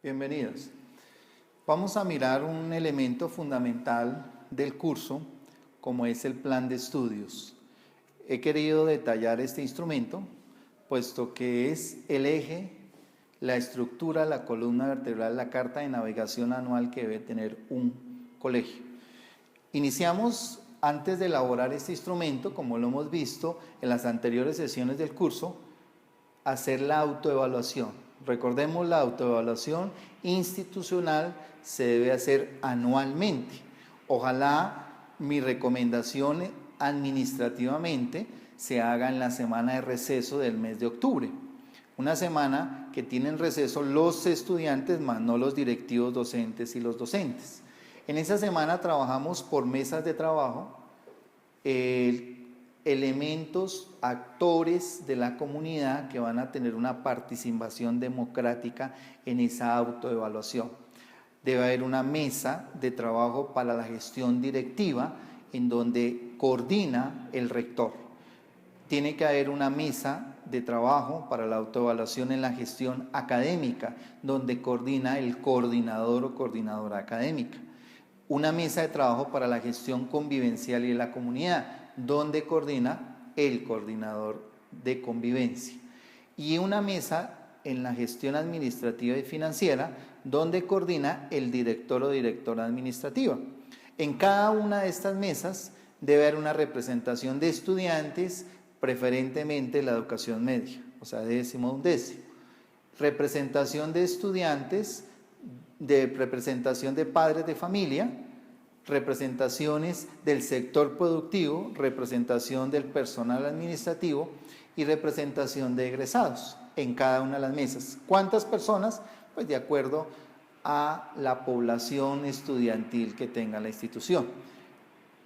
Bienvenidos. Vamos a mirar un elemento fundamental del curso, como es el plan de estudios. He querido detallar este instrumento, puesto que es el eje, la estructura, la columna vertebral, la carta de navegación anual que debe tener un colegio. Iniciamos, antes de elaborar este instrumento, como lo hemos visto en las anteriores sesiones del curso, hacer la autoevaluación. Recordemos, la autoevaluación institucional se debe hacer anualmente. Ojalá mi recomendación administrativamente se haga en la semana de receso del mes de octubre. Una semana que tienen receso los estudiantes, más no los directivos docentes y los docentes. En esa semana trabajamos por mesas de trabajo, elementos, actores de la comunidad que van a tener una participación democrática en esa autoevaluación. Debe haber una mesa de trabajo para la gestión directiva en donde coordina el rector. Tiene que haber una mesa de trabajo para la autoevaluación en la gestión académica, donde coordina el coordinador o coordinadora académica. Una mesa de trabajo para la gestión convivencial y de la comunidad, donde coordina el coordinador de convivencia. Y una mesa en la gestión administrativa y financiera, donde coordina el director o directora administrativa. En cada una de estas mesas debe haber una representación de estudiantes, preferentemente la educación media, o sea, décimo, undécimo. Representación de estudiantes, representación de padres de familia, representaciones del sector productivo, representación del personal administrativo y representación de egresados en cada una de las mesas. ¿Cuántas personas? Pues de acuerdo a la población estudiantil que tenga la institución.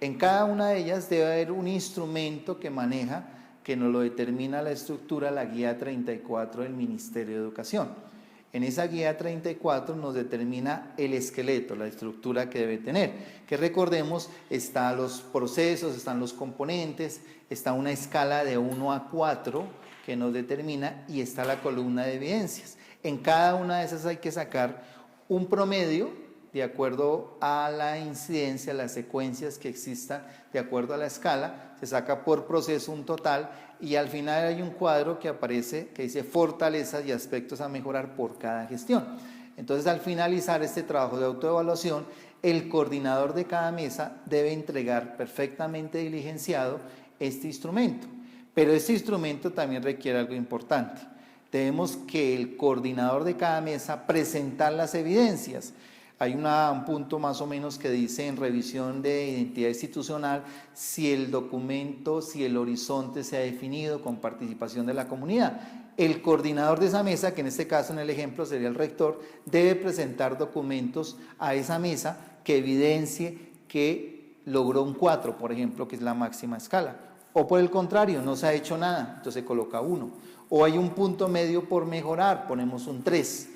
En cada una de ellas debe haber un instrumento que maneja, que nos lo determina la estructura, la guía 34 del Ministerio de Educación. En esa guía 34 nos determina el esqueleto, la estructura que debe tener, que recordemos, están los procesos, están los componentes, está una escala de 1 a 4 que nos determina y está la columna de evidencias. En cada una de esas hay que sacar un promedio de acuerdo a la incidencia, las secuencias que existan, de acuerdo a la escala, se saca por proceso un total y al final hay un cuadro que aparece que dice fortalezas y aspectos a mejorar por cada gestión. Entonces, al finalizar este trabajo de autoevaluación, el coordinador de cada mesa debe entregar perfectamente diligenciado este instrumento. Pero este instrumento también requiere algo importante. Tenemos que el coordinador de cada mesa presentar las evidencias. Hay un punto más o menos que dice en revisión de identidad institucional si el documento, si el horizonte se ha definido con participación de la comunidad. El coordinador de esa mesa, que en este caso en el ejemplo sería el rector, debe presentar documentos a esa mesa que evidencie que logró un 4, por ejemplo, que es la máxima escala. O por el contrario, no se ha hecho nada, entonces se coloca 1. O hay un punto medio por mejorar, ponemos un 3.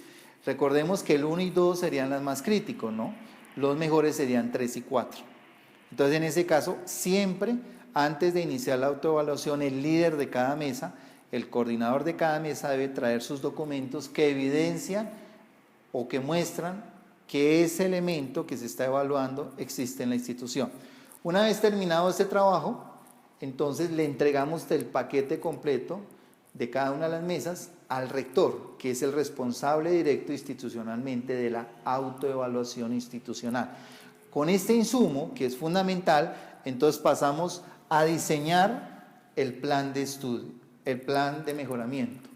Recordemos que el 1 y 2 serían las más críticos, ¿no? Los mejores serían 3 y 4. Entonces, en ese caso, siempre antes de iniciar la autoevaluación, el líder de cada mesa, el coordinador de cada mesa debe traer sus documentos que evidencian o que muestran que ese elemento que se está evaluando existe en la institución. Una vez terminado este trabajo, entonces le entregamos el paquete completo de cada una de las mesas al rector, que es el responsable directo institucionalmente de la autoevaluación institucional. Con este insumo, que es fundamental, entonces pasamos a diseñar el plan de estudio, el plan de mejoramiento.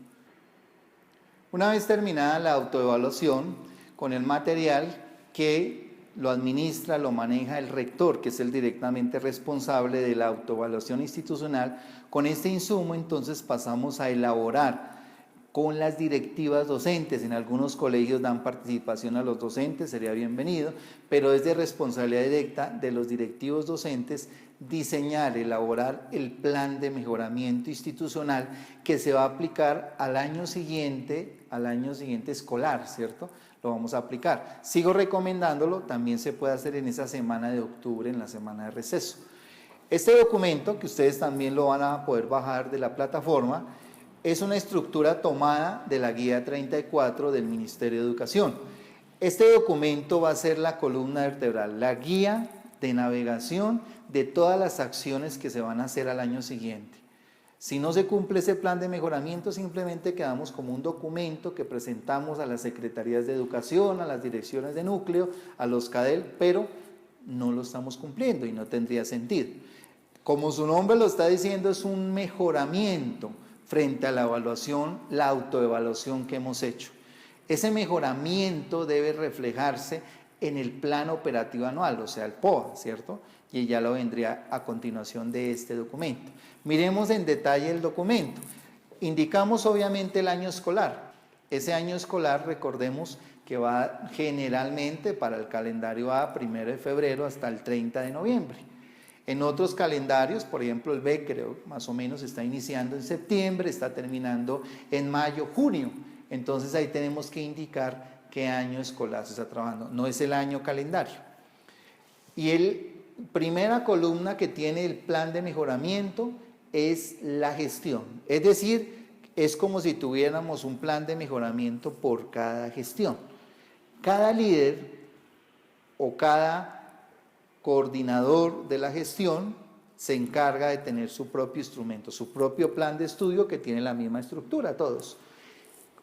Una vez terminada la autoevaluación, con el material que lo administra, lo maneja el rector, que es el directamente responsable de la autoevaluación institucional, con este insumo entonces pasamos a elaborar con las directivas docentes. En algunos colegios dan participación a los docentes, sería bienvenido, pero es de responsabilidad directa de los directivos docentes diseñar, elaborar el plan de mejoramiento institucional que se va a aplicar al año siguiente escolar, ¿cierto? Lo vamos a aplicar. Sigo recomendándolo, también se puede hacer en esa semana de octubre, en la semana de receso. Este documento, que ustedes también lo van a poder bajar de la plataforma, es una estructura tomada de la Guía 34 del Ministerio de Educación. Este documento va a ser la columna vertebral, la guía de navegación de todas las acciones que se van a hacer al año siguiente. Si no se cumple ese plan de mejoramiento, simplemente quedamos como un documento que presentamos a las secretarías de educación, a las direcciones de núcleo, a los CADEL, pero no lo estamos cumpliendo y no tendría sentido. Como su nombre lo está diciendo, es un mejoramiento frente a la evaluación, la autoevaluación que hemos hecho. Ese mejoramiento debe reflejarse en el plan operativo anual, o sea, el POA, ¿cierto? Y ya lo vendría a continuación de este documento. Miremos en detalle el documento. Indicamos obviamente el año escolar. Ese año escolar, recordemos que va generalmente para el calendario A, 1 de febrero hasta el 30 de noviembre. En otros calendarios, por ejemplo el B, creo más o menos está iniciando en septiembre, está terminando en mayo, junio. Entonces ahí tenemos que indicar qué año escolar se está trabajando, no es el año calendario. Y la primera columna que tiene el plan de mejoramiento es la gestión, es decir, es como si tuviéramos un plan de mejoramiento por cada gestión. Cada líder o cada coordinador de la gestión se encarga de tener su propio instrumento, su propio plan de estudio que tiene la misma estructura, todos.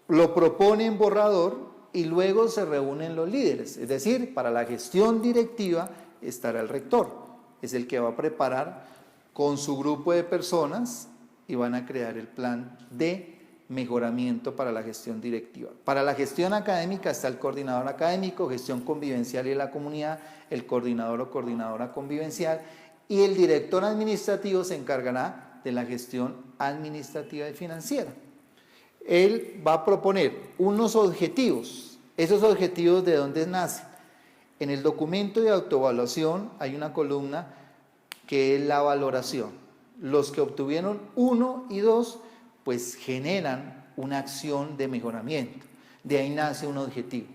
Lo propone en borrador y luego se reúnen los líderes, es decir, para la gestión directiva estará el rector, es el que va a preparar con su grupo de personas y van a crear el plan de mejoramiento para la gestión directiva. Para la gestión académica está el coordinador académico, gestión convivencial y de la comunidad, el coordinador o coordinadora convivencial, y el director administrativo se encargará de la gestión administrativa y financiera. Él va a proponer unos objetivos. Esos objetivos, ¿de dónde nacen? En el documento de autoevaluación hay una columna que es la valoración. Los que obtuvieron 1 y 2 pues generan una acción de mejoramiento. De ahí nace un objetivo.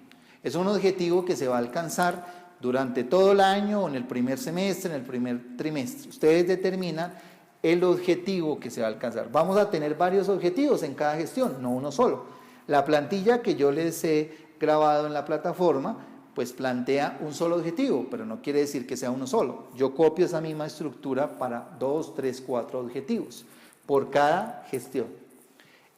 Es un objetivo que se va a alcanzar durante todo el año o en el primer semestre, en el primer trimestre. Ustedes determinan el objetivo que se va a alcanzar. Vamos a tener varios objetivos en cada gestión, no uno solo. La plantilla que yo les he grabado en la plataforma, pues plantea un solo objetivo, pero no quiere decir que sea uno solo. Yo copio esa misma estructura para 2, 3, 4 objetivos por cada gestión.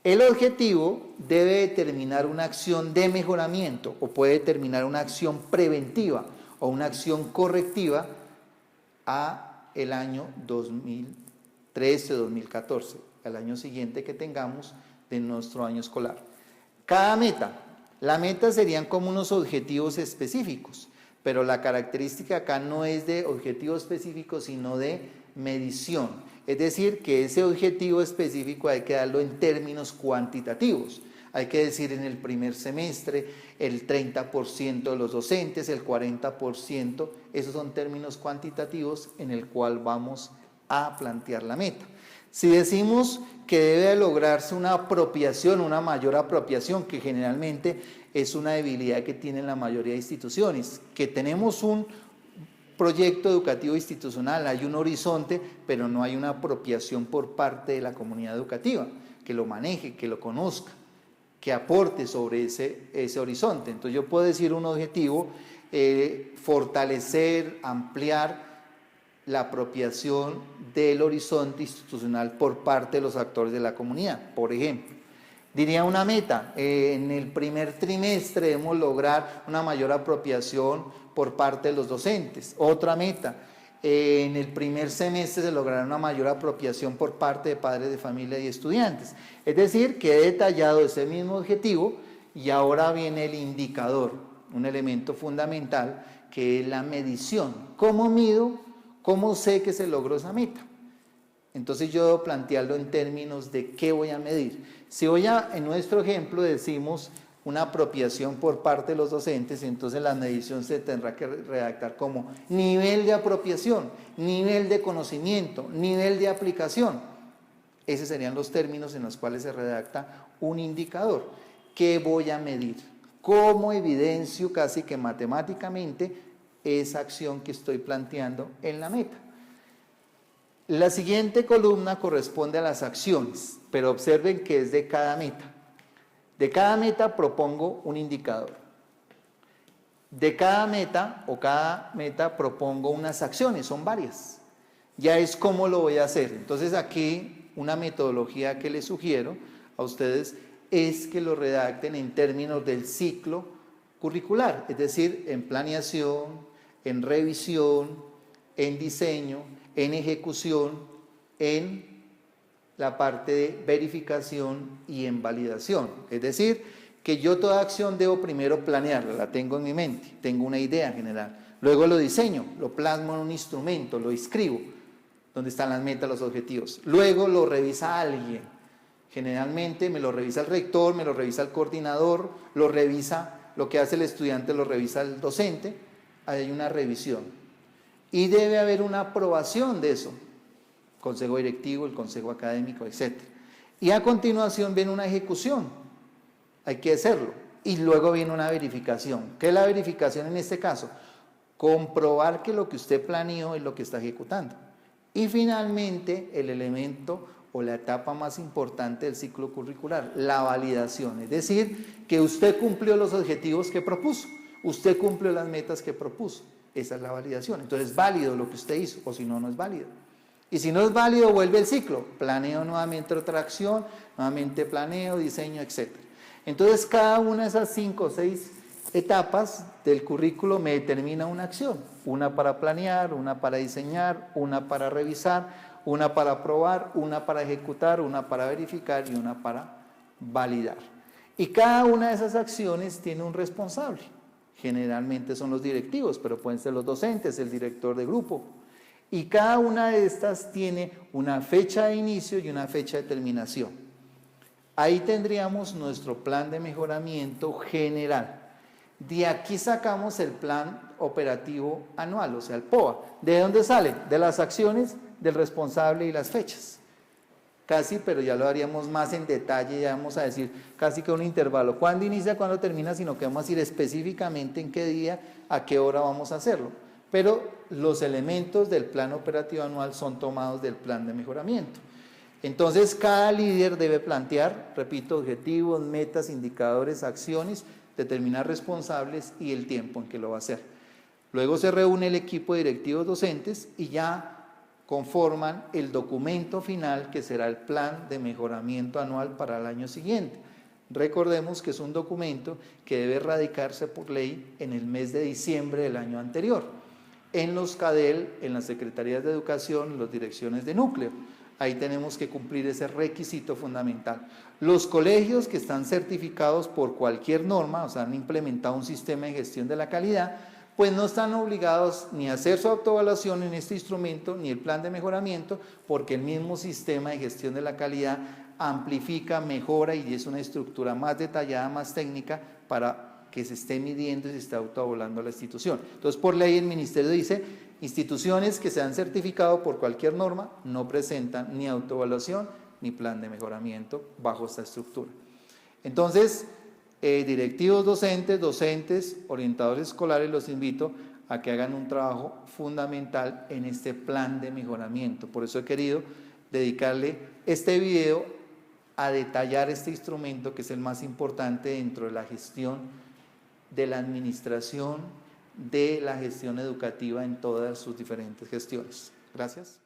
El objetivo debe determinar una acción de mejoramiento o puede determinar una acción preventiva o una acción correctiva a el año 2013-2014, al año siguiente que tengamos de nuestro año escolar. Cada meta, la meta serían como unos objetivos específicos, pero la característica acá no es de objetivo específico, sino de medición. Es decir, que ese objetivo específico hay que darlo en términos cuantitativos. Hay que decir en el primer semestre el 30% de los docentes, el 40%, esos son términos cuantitativos en el cual vamos a plantear la meta. Si decimos que debe lograrse una apropiación, una mayor apropiación, que generalmente es una debilidad que tienen la mayoría de instituciones, que tenemos un proyecto educativo institucional, hay un horizonte, pero no hay una apropiación por parte de la comunidad educativa, que lo maneje, que lo conozca, que aporte sobre ese horizonte. Entonces yo puedo decir un objetivo, fortalecer, ampliar la apropiación del horizonte institucional por parte de los actores de la comunidad. Por ejemplo, diría una meta, en el primer trimestre debemos lograr una mayor apropiación por parte de los docentes. Otra meta, en el primer semestre se logrará una mayor apropiación por parte de padres de familia y estudiantes. Es decir, que he detallado ese mismo objetivo y ahora viene el indicador, un elemento fundamental que es la medición. ¿Cómo mido? ¿Cómo sé que se logró esa meta? Entonces yo debo plantearlo en términos de qué voy a medir. Si en nuestro ejemplo decimos una apropiación por parte de los docentes, entonces la medición se tendrá que redactar como nivel de apropiación, nivel de conocimiento, nivel de aplicación. Esos serían los términos en los cuales se redacta un indicador. ¿Qué voy a medir? ¿Cómo evidencio casi que matemáticamente esa acción que estoy planteando en la meta? La siguiente columna corresponde a las acciones, pero observen que es de cada meta. De cada meta propongo un indicador. De cada meta propongo unas acciones, son varias. Ya es cómo lo voy a hacer. Entonces aquí una metodología que les sugiero a ustedes es que lo redacten en términos del ciclo curricular, es decir, en planeación, en revisión, en diseño, en ejecución, en la parte de verificación y en validación. Es decir, que yo toda acción debo primero planearla, la tengo en mi mente, tengo una idea general. Luego lo diseño, lo plasmo en un instrumento, lo escribo, donde están las metas, los objetivos. Luego lo revisa alguien. Generalmente me lo revisa el rector, me lo revisa el coordinador, lo revisa lo que hace el estudiante, lo revisa el docente. Hay una revisión. Y debe haber una aprobación de eso. Consejo directivo, el consejo académico, etc. Y a continuación viene una ejecución. Hay que hacerlo. Y luego viene una verificación. ¿Qué es la verificación en este caso? Comprobar que lo que usted planeó es lo que está ejecutando. Y finalmente, el elemento o la etapa más importante del ciclo curricular, la validación. Es decir, que usted cumplió los objetivos que propuso, usted cumplió las metas que propuso. Esa es la validación. Entonces, es válido lo que usted hizo, o si no, no es válido. Y si no es válido, vuelve el ciclo. Planeo nuevamente otra acción, nuevamente planeo, diseño, etc. Entonces, cada una de esas 5 o 6 etapas del currículo me determina una acción. Una para planear, una para diseñar, una para revisar, una para aprobar, una para ejecutar, una para verificar y una para validar. Y cada una de esas acciones tiene un responsable. Generalmente son los directivos, pero pueden ser los docentes, el director de grupo. Y cada una de estas tiene una fecha de inicio y una fecha de terminación. Ahí tendríamos nuestro plan de mejoramiento general. De aquí sacamos el plan operativo anual, o sea, el POA. ¿De dónde sale? De las acciones, del responsable y las fechas. Casi, pero ya lo haríamos más en detalle, ya vamos a decir casi que un intervalo. ¿Cuándo inicia, cuándo termina? Sino que vamos a decir específicamente en qué día, a qué hora vamos a hacerlo. Pero los elementos del plan operativo anual son tomados del plan de mejoramiento. Entonces, cada líder debe plantear, repito, objetivos, metas, indicadores, acciones, determinar responsables y el tiempo en que lo va a hacer. Luego se reúne el equipo de directivos docentes y ya conforman el documento final que será el plan de mejoramiento anual para el año siguiente. Recordemos que es un documento que debe radicarse por ley en el mes de diciembre del año anterior, en los CADEL, en las Secretarías de Educación, en las direcciones de núcleo. Ahí tenemos que cumplir ese requisito fundamental. Los colegios que están certificados por cualquier norma, o sea, han implementado un sistema de gestión de la calidad, pues no están obligados ni a hacer su autoevaluación en este instrumento, ni el plan de mejoramiento, porque el mismo sistema de gestión de la calidad amplifica, mejora y es una estructura más detallada, más técnica para que se esté midiendo y se esté autoevaluando la institución. Entonces, por ley el ministerio dice, instituciones que se han certificado por cualquier norma no presentan ni autoevaluación ni plan de mejoramiento bajo esta estructura. Entonces, directivos docentes, orientadores escolares, los invito a que hagan un trabajo fundamental en este plan de mejoramiento. Por eso he querido dedicarle este video a detallar este instrumento que es el más importante dentro de la gestión de la administración, de la gestión educativa en todas sus diferentes gestiones. Gracias.